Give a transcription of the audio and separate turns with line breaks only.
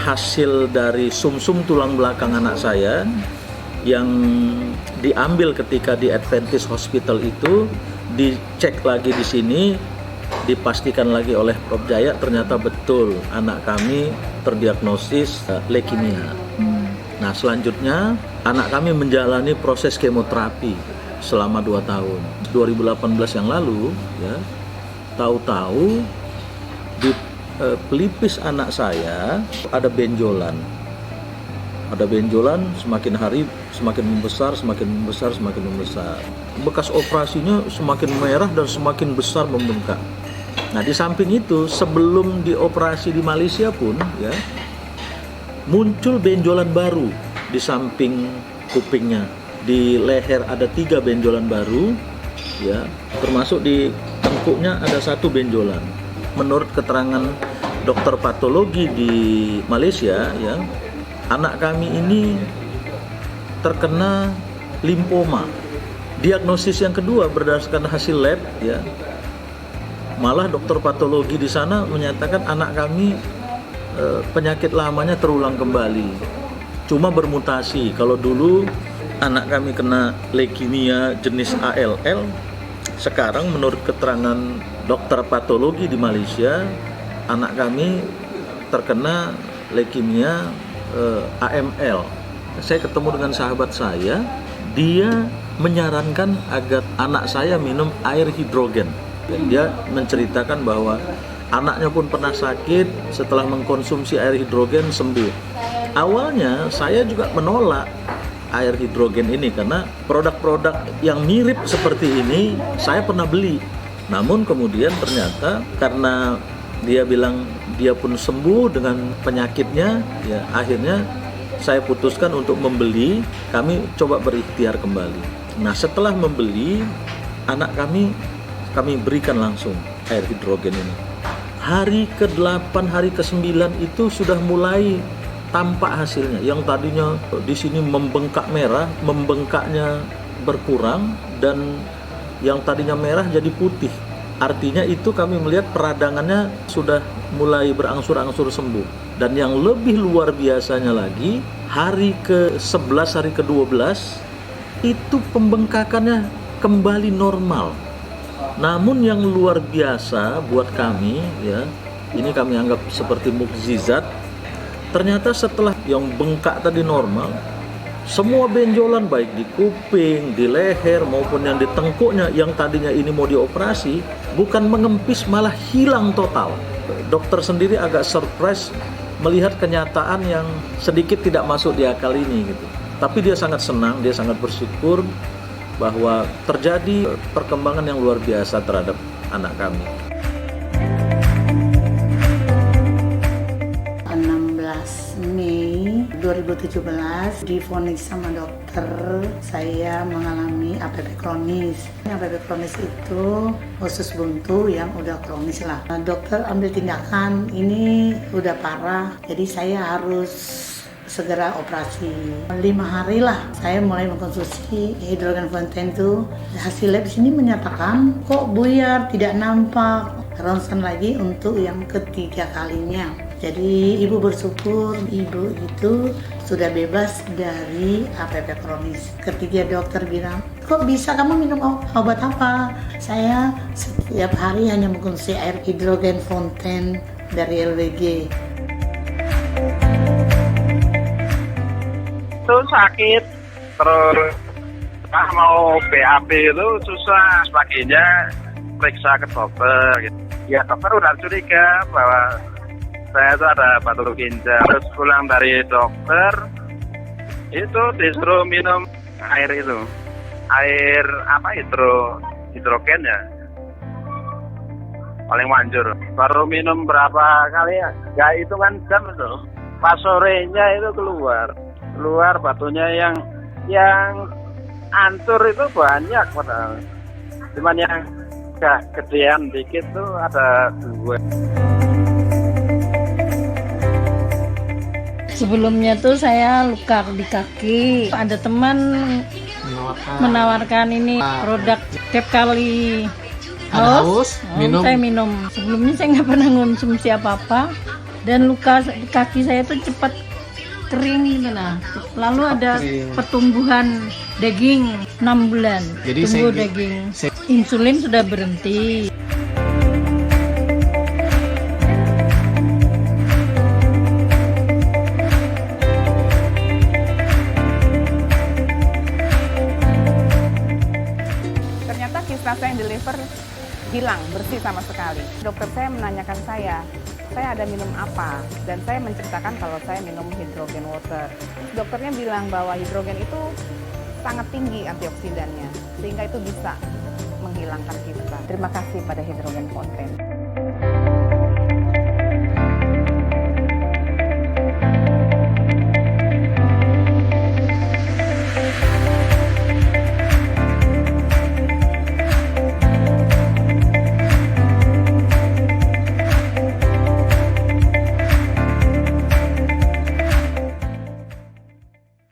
hasil dari sumsum tulang belakang anak saya yang diambil ketika di Adventist Hospital itu, dicek lagi di sini, dipastikan lagi oleh Prof. Jaya, ternyata betul anak kami terdiagnosis leukemia. Nah, selanjutnya anak kami menjalani proses kemoterapi selama 2 tahun. 2018 yang lalu, ya, tahu-tahu di pelipis anak saya ada benjolan. Ada benjolan, semakin hari semakin membesar, semakin membesar, semakin membesar. Bekas operasinya semakin merah dan semakin besar membengkak. Nah, di samping itu, sebelum dioperasi di Malaysia pun, ya, muncul benjolan baru di samping kupingnya. Di leher ada 3 benjolan baru, ya, termasuk di tengkuknya ada 1 benjolan. Menurut keterangan dokter patologi di Malaysia, ya, anak kami ini terkena limfoma. Diagnosis yang kedua berdasarkan hasil lab, ya, malah dokter patologi di sana menyatakan anak kami penyakit lamanya terulang kembali, cuma bermutasi. Kalau dulu anak kami kena leukemia jenis ALL, sekarang menurut keterangan dokter patologi di Malaysia, anak kami terkena leukemia AML. Saya ketemu dengan sahabat saya, dia menyarankan agar anak saya minum air hidrogen. Dia menceritakan bahwa anaknya pun pernah sakit, setelah mengkonsumsi air hidrogen sembuh. Awalnya saya juga menolak air hidrogen ini karena produk-produk yang mirip seperti ini saya pernah beli. Namun kemudian ternyata karena dia bilang dia pun sembuh dengan penyakitnya, ya, akhirnya saya putuskan untuk membeli. Kami coba berikhtiar kembali. Nah, setelah membeli, anak kami berikan langsung air hidrogen ini. Hari ke-8, hari ke-9 itu sudah mulai tampak hasilnya. Yang tadinya di sini membengkak merah, membengkaknya berkurang, dan yang tadinya merah jadi putih. Artinya itu kami melihat peradangannya sudah mulai berangsur-angsur sembuh. Dan yang lebih luar biasanya lagi, hari ke-11, hari ke-12 itu pembengkakannya kembali normal. Namun yang luar biasa buat kami, ya, ini kami anggap seperti mukjizat. Ternyata setelah yang bengkak tadi normal, semua benjolan baik di kuping, di leher maupun yang di tengkuknya yang tadinya ini mau dioperasi, bukan mengempis, malah hilang total. Dokter sendiri agak surprise melihat kenyataan yang sedikit tidak masuk di akal ini, gitu. Tapi dia sangat senang, dia sangat bersyukur bahwa terjadi perkembangan yang luar biasa terhadap anak kami.
16 Mei 2017 divonis sama dokter saya mengalami APP kronis. APP kronis itu usus buntu yang udah kronis lah. Dokter ambil tindakan, ini udah parah, jadi saya harus segera operasi. 5 hari lah saya mulai mengkonsumsi hidrogen fonten itu. Hasil lab sini menyatakan kok buyar, tidak nampak. Ronsen lagi untuk yang ketiga kalinya. Jadi ibu bersyukur ibu itu sudah bebas dari APP kronis. Ketiga dokter bilang, kok bisa kamu minum obat apa? Saya setiap hari hanya mengkonsumsi air hidrogen fonten dari LWG.
Itu sakit, terus mau BAB itu susah, paginya periksa ke dokter gitu. Ya dokter udah curiga bahwa saya itu ada batuk ginjal. Terus pulang dari dokter itu disuruh minum air itu, air apa, hidrogen ya, paling manjur. Baru minum berapa kali ya, gak hitungan jam itu. Pas sorenya itu keluar batunya yang hancur itu banyak padahal. Cuman yang agak gedean dikit tuh ada 2.
Sebelumnya tuh saya luka di kaki. Ada teman menawarkan ini produk, tiap kali haus, saya minum. Sebelumnya saya nggak pernah konsumsi apa-apa. Dan luka di kaki saya itu cepat kering gitu nah. Lalu ada pertumbuhan daging 6 bulan.
Jadi
tumbuh daging. Insulin sudah berhenti.
Ternyata kista saya yang di liver hilang, bersih sama sekali. Dokter saya menanyakan saya ada minum apa? Dan saya menceritakan kalau saya minum hidrogen water. Dokternya bilang bahwa hidrogen itu sangat tinggi antioksidannya, sehingga itu bisa menghilangkan kista. Terima kasih pada Hidrogen Fountain.